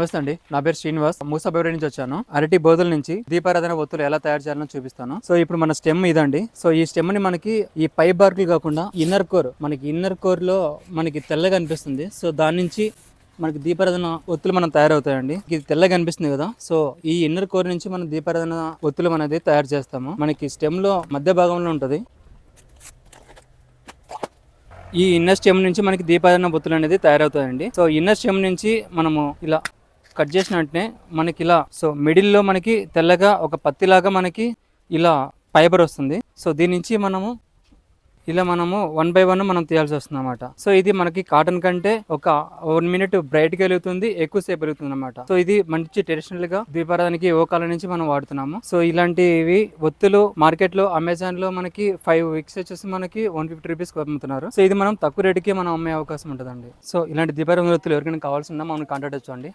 నమస్తే అండి, నా పేరు శ్రీనివాస్. మూసాబేవరి నుంచి వచ్చాను. అరటి బోధల నుంచి దీపారాధన ఒత్తులు ఎలా తయారు చేయాలని చూపిస్తాను. సో ఇప్పుడు మన స్టెమ్ ఇదండి. సో ఈ స్టెమ్ ని మనకి ఈ పై బార్కులు కాకుండా ఇన్నర్ కోర్ లో మనకి తెల్లగా అనిపిస్తుంది. సో దాని నుంచి మనకి దీపారాధన ఒత్తులు మనం తయారవుతాయండి. ఇది తెల్లగా కనిపిస్తుంది కదా, సో ఈ ఇన్నర్ కోర్ నుంచి మనం దీపారాధన ఒత్తులు అనేది తయారు చేస్తాము. మనకి స్టెమ్ లో మధ్య భాగంలో ఉంటది. ఈ ఇన్నర్ స్టెమ్ నుంచి మనకి దీపారాధన ఒత్తులు అనేది తయారవుతాయండి. సో ఇన్నర్ స్టెమ్ నుంచి మనము ఇలా కట్ చేసిన వెంటనే మనకి ఇలా మిడిల్లో మనకి తెల్లగా ఒక పత్తిలాగా మనకి ఇలా ఫైబర్ వస్తుంది. సో దీని నుంచి మనము 1 by 1 మనం తీయాల్సి వస్తుంది అనమాట. సో ఇది మనకి కాటన్ కంటే ఒక 1 minute బ్రైట్గా వెలుగుతుంది, ఎక్కువసేపు వెలుగుతుంది అనమాట. సో ఇది మంచి ట్రెడిషనల్ గా దీపారాధనకి ఓ కాలం నుంచి మనం వాడుతున్నాము. సో ఇలాంటివి ఒత్తులు మార్కెట్ లో అమెజాన్ లో మనకి 5 weeks వచ్చేసి మనకి 150 rupees అమ్ముతున్నారు. సో ఇది మనం తక్కువ రేటుకి మనం అమ్మే అవకాశం ఉంటుందండి. సో ఇలాంటి దీపారాధన ఒత్తులు ఎవరికైనా కావాల్సి ఉన్నా మనం కాంటాక్ట్ వచ్చండి.